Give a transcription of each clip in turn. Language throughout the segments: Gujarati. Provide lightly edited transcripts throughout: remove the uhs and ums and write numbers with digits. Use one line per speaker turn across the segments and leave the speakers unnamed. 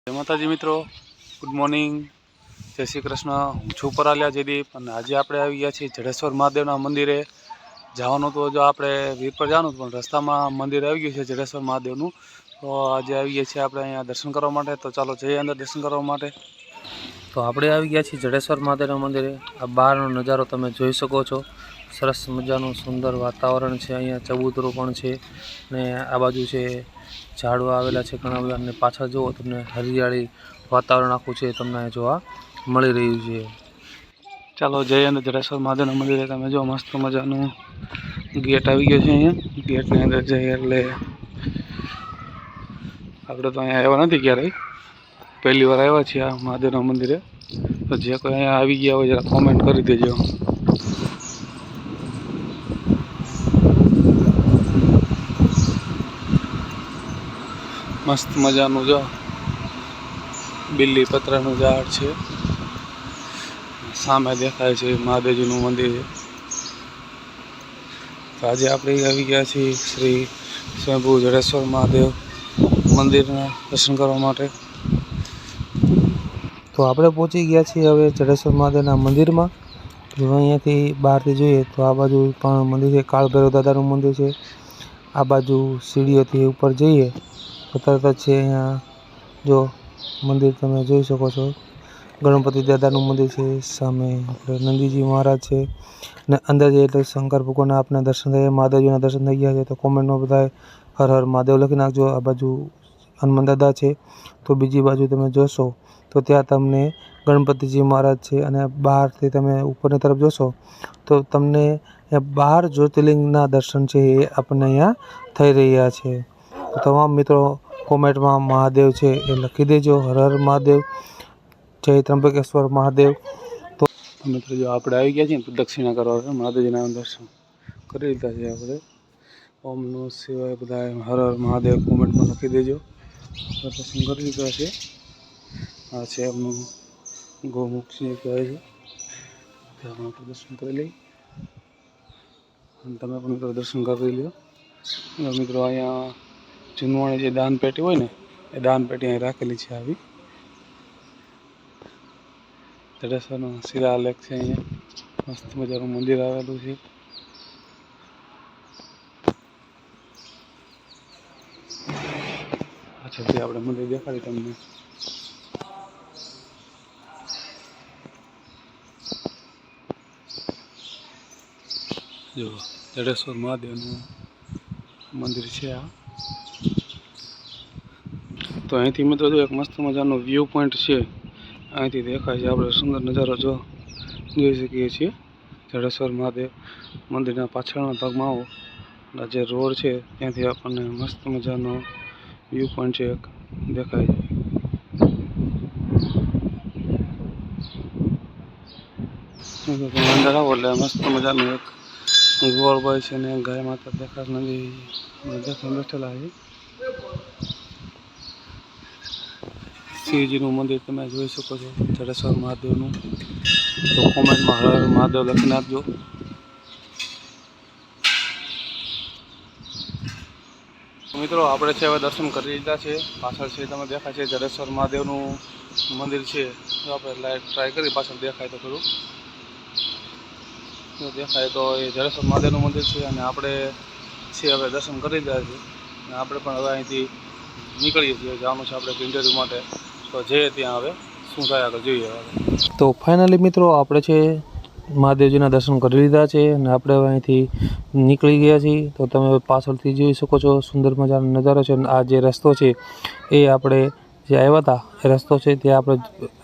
જય માતાજી મિત્રો, ગુડ મોર્નિંગ, જય શ્રી કૃષ્ણ. હું છું પરાલિયા જયદીપ અને આજે આપણે આવી ગયા છીએ જડેશ્વર મહાદેવના મંદિરે. જવાનું તો જો આપણે વીર પર જવાનું પણ રસ્તામાં મંદિર આવી ગયું છે જડેશ્વર મહાદેવનું. તો આજે આવી ગયા છીએ આપણે અહીંયા દર્શન કરવા માટે. તો ચાલો જઈએ અંદર દર્શન કરવા માટે. તો આપણે આવી ગયા છીએ જડેશ્વર મહાદેવના મંદિરે. આ બહારનો નજારો તમે જોઈ શકો છો. સરસ મજાનું સુંદર વાતાવરણ છે. અહીંયા ચબૂતરો પણ છે ને આ બાજુ છે ઝાડવા આવેલા છે ઘણા બધા, અને પાછળ જુઓ તમને હરિયાળી વાતાવરણ આખું છે તમને જોવા મળી રહ્યું છે. ચાલો જઈએ અંદર જડેશ્વર મહાદેવના મંદિરે. તમે જો મસ્ત મજાનું ગેટ આવી ગયો છે. અહીંયા ગેટની અંદર જઈએ એટલે આપણે તો અહીંયા આવ્યા નથી ક્યારેય, પહેલી વાર આવ્યા છીએ આ મહાદેવના મંદિરે. તો જે કોઈ અહીંયા આવી ગયા હોય જરા કોમેન્ટ કરી દેજો. મસ્ત મજાનું જો બિલ્લી પત્રનું ઝાડ છે. સામે દેખાય છે મહાદેવજીનું મંદિર છે. તો આજે આપણે આવી ગયા છીએ શ્રી સ્વયંભૂ જડેશ્વર મહાદેવ મંદિરના દર્શન કરવા માટે. તો આપણે પહોંચી ગયા છીએ હવે જડેશ્વર મહાદેવના મંદિરમાં. જો અહીંયાથી બહારથી જોઈએ તો આ બાજુ પણ મંદિર છે, કાળભૈરવ દાદાનું મંદિર છે. આ બાજુ સીડીઓથી ઉપર જઈએ તો તરત જ છે અહીંયા જો મંદિર તમે જોઈ શકો છો. ગણપતિ દાદાનું મંદિર છે, સામે આપણે નંદીજી મહારાજ છે, ને અંદર જઈએ એટલે શંકર ભગવાનના આપણે દર્શન થયા, મહાદેવજીના દર્શન થઈ ગયા છે. તો કોમેન્ટમાં બધાએ હર હર મહાદેવ લખી નાખજો. આ બાજુ હનુમાન દાદા છે. તો બીજી બાજુ તમે જોશો તો ત્યાં તમને ગણપતિજી મહારાજ છે, અને બહારથી તમે ઉપરની તરફ જોશો તો તમને 12 જ્યોતિર્લિંગના દર્શન છે એ આપણને અહીંયા થઈ રહ્યા છે. તો તમામ મિત્રો કોમેન્ટમાં મહાદેવ છે એ લખી દેજો. હર હર મહાદેવ, જય ત્રંબકેશ્વર મહાદેવ. તો મિત્રો જો આપણે આવી ગયા છીએ પ્રદક્ષિણા કરવા મહાદેવજીના દર્શન કરી લીધા છે આપણે. ઓમ નમઃ શિવાય બધા હર હર મહાદેવ કોમેન્ટમાં લખી દેજો. દર્શન કરી લીધા છે. આ છે એમનું ગૌમુખ છે કહે છે, ત્યાં આપણે દર્શન કરી લઈ અને તમે પણ મિત્રો દર્શન કરી લો. મિત્રો અહીંયા જૂનવાણી જે દાન પેટી હોય ને એ દાન પેટી અહીં રાખેલી છે. આવી જડેશ્વરનો શિલાલેખ છે. અહીંયા મસ્ત મજાનું મંદિર આવેલું છે. પાછળથી આપણે મંદિર દેખાડી તમને. જો જડેશ્વર મહાદેવનું મંદિર છે આ. તો અહીંથી મિત્રો જો એક મસ્ત મજાનો વ્યૂ પોઈન્ટ છે, અહીંથી દેખાય છે. આપણે સુંદર નજારો જોઈ શકીએ છીએ જડેશ્વર મહાદેવ મંદિરના પાછળના ભાગમાં આવો જે રોડ છે ત્યાંથી આપણને મસ્ત મજાનો વ્યૂ પોઈન્ટ છે એક દેખાય છે. અંદર આવો એટલે મસ્ત મજાનું એક ગોળભાઈ છે ને ગાય માતા દેખાય નદી બેઠેલા છે. શિવજીનું મંદિર તમે જોઈ શકો છો જડેશ્વર મહાદેવનું. તો કોમેન્ટમાં હર હર મહાદેવ લખી નાખજો. મિત્રો આપણે છે હવે દર્શન કરી લીધા છે. પાછળ છે તમે દેખાય છે જડેશ્વર મહાદેવનું મંદિર છે. તો આપણે લાઈટ ટ્રાય કરી પાછળ દેખાય તો ખરું. જો દેખાય તો એ જડેશ્વર મહાદેવનું મંદિર છે, અને આપણે છે હવે દર્શન કરી લીધા છે. અને આપણે પણ હવે અહીંથી નીકળીએ છીએ, જવાનું છે આપણે ઇન્ટરવ્યૂ માટે. તો જઈએ ત્યાં હવે શું થાય આગળ જોઈએ. તો ફાઇનલી મિત્રો આપણે છે મહાદેવજીના દર્શન કરી લીધા છે અને આપણે હવે અહીંથી નીકળી ગયા છીએ. તો તમે પાછળથી જોઈ શકો છો સુંદર મજાનો નજારો છે. આ જે રસ્તો છે એ આપણે જે આવ્યા હતા એ રસ્તો છે ત્યાં આપણે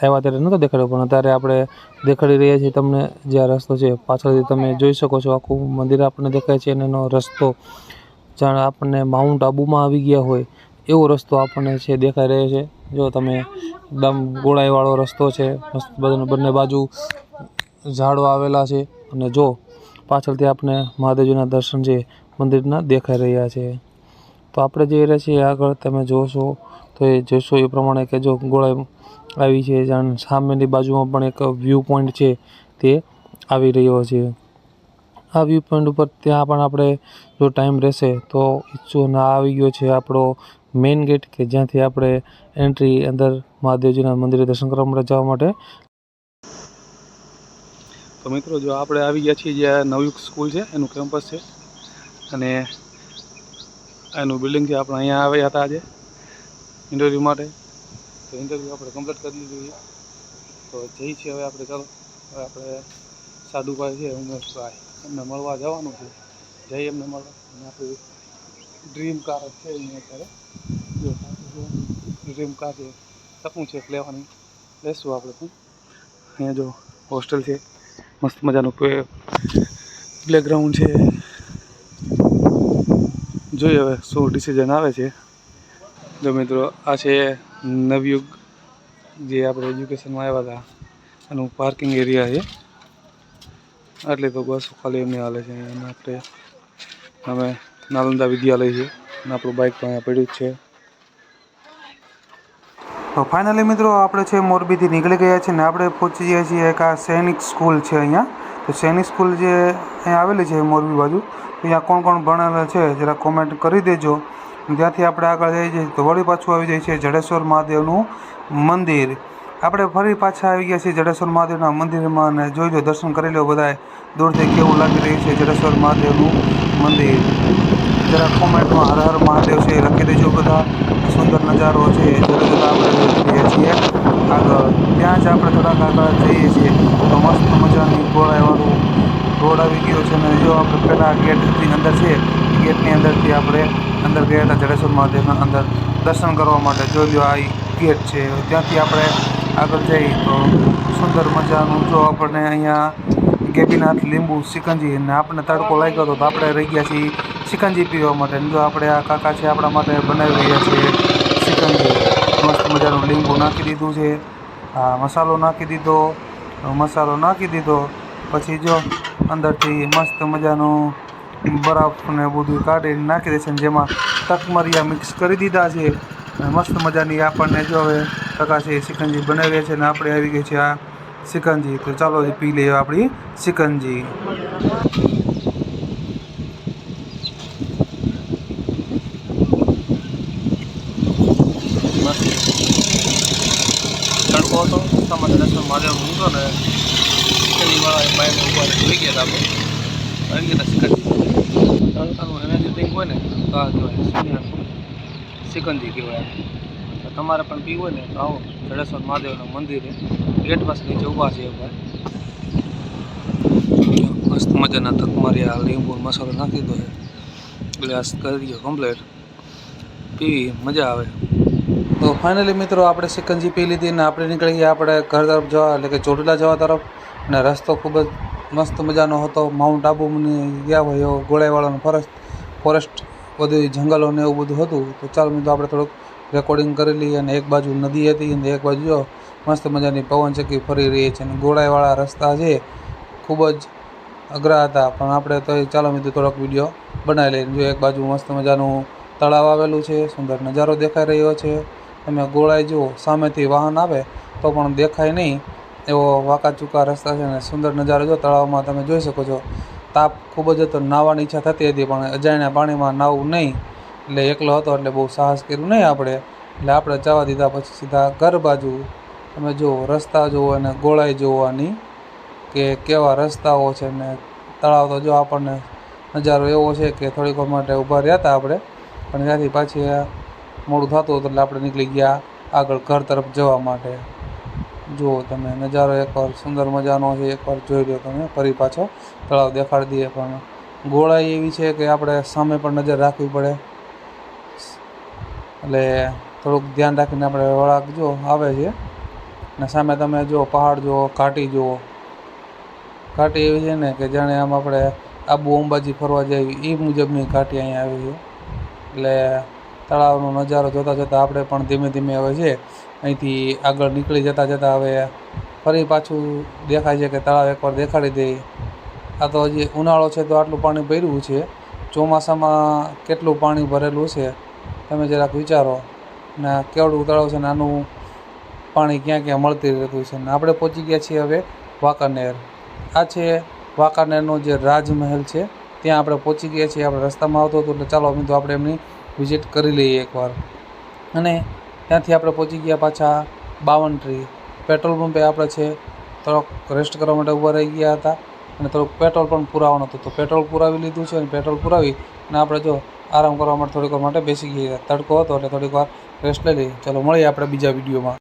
આવ્યા ત્યારે નહોતો દેખાડ્યો, પણ અત્યારે આપણે દેખાડી રહ્યા છીએ તમને જે આ રસ્તો છે. પાછળથી તમે જોઈ શકો છો આખું મંદિર આપણને દેખાય છે, અને એનો રસ્તો જાણે આપણને માઉન્ટ આબુમાં આવી ગયા હોય એવો રસ્તો આપણને છે દેખાઈ રહ્યો છે. જો તમે એકદમ ગોળાઈવાળો રસ્તો છે, મસ્ત બંને બાજુ ઝાડવા આવેલા છે, અને જો પાછળથી આપણે મહાદેવજીના દર્શન છે મંદિરના દેખાઈ રહ્યા છે. તો આપણે જઈ રહ્યા છીએ આગળ. તમે જોશો તો એ જોશો એ પ્રમાણે કે જો ગોળાઈ આવી છે, જાણે સામેની બાજુમાં પણ એક વ્યૂ પોઈન્ટ છે તે આવી રહ્યો છે. આ વ્યૂ પોઈન્ટ ઉપર ત્યાં પણ આપણે જો ટાઈમ રહેશે તો ઈચ્છો ના આવી ગયો છે આપણો મેઇન ગેટ, કે જ્યાંથી આપણે એન્ટ્રી અંદર મહાદેવજીના મંદિરે દર્શન કરવા માટે જવા માટે. તો મિત્રો જો આપણે આવી ગયા છીએ જ્યાં નવયુગ સ્કૂલ છે એનું કેમ્પસ છે અને એનું બિલ્ડિંગ છે. આપણે અહીંયા આવ્યા હતા આજે ઇન્ટરવ્યૂ માટે. તો ઇન્ટરવ્યૂ આપણે કમ્પ્લીટ કરી લીધું છે. તો જઈ છીએ હવે આપણે. ચાલો હવે આપણે સાધુભાઈ છે ઉમેશભાઈ એમને મળવા જવાનું છે. જઈ એમને મળવા. અને આપણી ડ્રીમ કાર છે અહીંયા અત્યારે જો ડ્રીમ કાર છે. સપનું છે લેવાની. લેશું આપણે પણ. અહીંયા જો હોસ્ટેલ છે. મસ્ત મજાનું પ્લેગ્રાઉન્ડ છે. જોઈએ હવે શું ડિસિઝન આવે છે. જો મિત્રો આ છે નવયુગ જે આપણે એજ્યુકેશનમાં આવ્યા હતા એનું પાર્કિંગ એરિયા છે. આટલે તો બસો ખાલી એમને હાલે છે. અને આપણે અમે નાલંદા વિદ્યાલય છે અને આપણું બાઇક પણ અહીંયા પડ્યું જ છે. તો ફાઇનલી મિત્રો આપણે છે મોરબીથી નીકળી ગયા છીએ ને આપણે પહોંચી ગયા છીએ એક આ સૈનિક સ્કૂલ છે અહીંયા. તો સૈનિક સ્કૂલ જે અહીંયા આવેલી છે મોરબી બાજુ, અહીંયા કોણ કોણ ભણેલા છે જરા કોમેન્ટ કરી દેજો. ત્યાંથી આપણે આગળ જઈ જઈએ તો વળી પાછું આવી જાય છે જડેશ્વર મહાદેવનું મંદિર. આપણે ફરી પાછા આવી ગયા છીએ જડેશ્વર મહાદેવના મંદિરમાં અને જોઈ લો, દર્શન કરી લો બધાએ દૂરથી કેવું લાગી રહ્યું છે જડેશ્વર મહાદેવનું મંદિર. જરા કોમેન્ટમાં હર હર મહાદેવ છે લખી દેજો બધા. સુંદર નજારો છે. જોતા જોતા આપણે જઈએ છીએ આગળ. ત્યાં જ આપણે થોડાક આગળ જઈએ છીએ તો મસ્ત મજાની ગોળાઈવાળું રોડ આવી ગયો છે. અને જો આપણે પહેલાં ગેટની અંદર છે, ગેટની અંદરથી આપણે અંદર ગયા હતા જડેશ્વર મહાદેવના અંદર દર્શન કરવા માટે. જોઈ લો આ ગેટ છે. ત્યાંથી આપણે આગળ જઈએ તો સુંદર મજાનું જો આપણને અહીંયા ગેબીનાથ લીંબુ સિકંજી, અને આપણને તડકો લાગ્યો હતો તો આપણે રહી ગયા છીએ સિકંજી પીવા માટે. જો આપણે આ કાકા છે આપણા માટે બનાવી રહ્યા છીએ સિકંજી. મસ્ત મજાનું લીંબુ નાખી દીધું છે. આ મસાલો નાખી દીધો. પછી જો અંદરથી મસ્ત મજાનું બરફને બધું કાઢીને નાખી દેશે. જેમાં તકમરિયા મિક્સ કરી દીધા છે. મસ્ત મજાની આપણને જો હવે કાકા છે સિકંજી બનાવી છે. અને આપણે આવી ગઈ છે આ સિકંજી. તો ચાલો પી લઈએ આપણી સિકંજી. તડકો હતો એટલા માટે દર્શન મહાદેવ મૂકો ને સિકંજીવાળા બાઈને ઉભા જોઈ ગયા હતા. આપણે આવી ગયા હતા સિકંજી. તડકાનું એનર્જી ડ્રિંક હોય ને તો આ કહેવાય સિકંજી કહેવાય. તમારે પણ પીવું હોય ને તો આવો જડેશ્વર મહાદેવના મંદિરે ગેટ પાસે નીચે ઊભા છે ભાઈ. મસ્ત મજાના તકમારિયા લીંબુ મસાલો નાખી દો. ગ્લાસ કરી દો કમ્પ્લેટ. પીવી મજા આવે. તો ફાઇનલી મિત્રો આપણે સિકંજી પી લીધી ને આપણે નીકળી ગયા આપણે ઘર તરફ જવા, એટલે કે ચોટીલા જવા તરફ. અને રસ્તો ખૂબ જ મસ્ત મજાનો હતો. માઉન્ટ આબુની ગયા હોય એવો ગોળાઈવાળાનો ફોરેસ્ટ બધું જંગલો ને એવું બધું હતું. તો ચાલો મિત્રો આપણે થોડુંક રેકોર્ડિંગ કરી લઈએ. અને એક બાજુ નદી હતી અને એક બાજુ જો મસ્ત મજાની પવનચક્કી ફરી રહી છે. અને ગોળાઈવાળા રસ્તા છે ખૂબ જ અઘરા હતા, પણ આપણે તો ચાલો મિત્રો થોડોક વિડીયો બનાવી લઈએ. જો એક બાજુ મસ્ત મજાનું તળાવ આવેલું છે. સુંદર નજારો દેખાઈ રહ્યો છે. તમે ગોળાઈ જુઓ, સામેથી વાહન આવે તો પણ દેખાય નહીં એવો વાંકા ચૂકા રસ્તા છે. અને સુંદર નજારો જો તળાવમાં તમે જોઈ શકો છો. તાપ ખૂબ જ હતો, નાહવાની ઈચ્છા થતી હતી પણ અજાણ્યા પાણીમાં નાહવું નહીં. એટલે એકલો હતો એટલે બહુ સાહસ કર્યું નહીં આપણે. એટલે આપણે જવા દીધા. પછી સીધા ઘર બાજુ તમે જુઓ, રસ્તા જુઓ અને ગોળાઈ જોવાની કે કેવા રસ્તાઓ છે. ને તળાવ તો જો આપણને નજારો એવો છે કે થોડીક વાર માટે ઊભા રહ્યા હતા આપણે, પણ ત્યાંથી પાછી મોડું થતું હતું એટલે આપણે નીકળી ગયા આગળ ઘર તરફ જવા માટે. જુઓ તમે નજારો એકવાર સુંદર મજાનો છે, એકવાર જોઈ લો તમે. ફરી પાછો તળાવ દેખાડી દઈએ, પણ ગોળાઈ એવી છે કે આપણે સામે પણ નજર રાખવી પડે. એટલે થોડુંક ધ્યાન રાખીને આપણે વળાંક જો આવે છે. અને સામે તમે જુઓ પહાડ જુઓ, ઘાટી જુઓ. ઘાટી એવી છે ને કે જાણે આમ આપણે આબુ અંબાજી ફરવા જઈએ એ મુજબની ઘાટી અહીંયા આવી છે. એટલે તળાવનો નજારો જોતાં જોતાં આપણે પણ ધીમે ધીમે હવે છે અહીંથી આગળ નીકળી જતાં હવે ફરી પાછું દેખાય છે કે તળાવ એકવાર દેખાડી દઈએ. આ તો હજી ઉનાળો છે તો આટલું પાણી ભર્યું છે. ચોમાસામાં કેટલું પાણી ભરેલું છે તમે જરાક વિચારો. ને કેવડું તળાવ છે ને આનું પાણી ક્યાં ક્યાં મળતી રહેતું છે. ને આપણે પહોંચી ગયા છીએ હવે વાંકાનેર. આ છે વાંકાનેરનો જે રાજમહેલ છે, ત્યાં આપણે પહોંચી ગયા છીએ. આપણે રસ્તામાં આવતો હતો એટલે ચાલો મિત્રો આપણે એમની વિઝિટ કરી લઈએ એકવાર. અને ત્યાંથી આપણે પહોંચી ગયા પાછા 52 પેટ્રોલ પંપે આપણે છે થોડોક રેસ્ટ કરવા માટે ઊભા રહી ગયા હતા અને થોડુંક પેટ્રોલ પણ પુરાવાનું હતું. તો પેટ્રોલ પુરાવી લીધું છે અને પેટ્રોલ પુરાવી અને આપણે જો આરામ કરવા માટે થોડીક વાર માટે બેસી ગયા. તડકો હતો એટલે થોડીક વાર રેસ્ટ લઈ લઈએ. ચલો મળીએ આપણે બીજા વિડીયોમાં.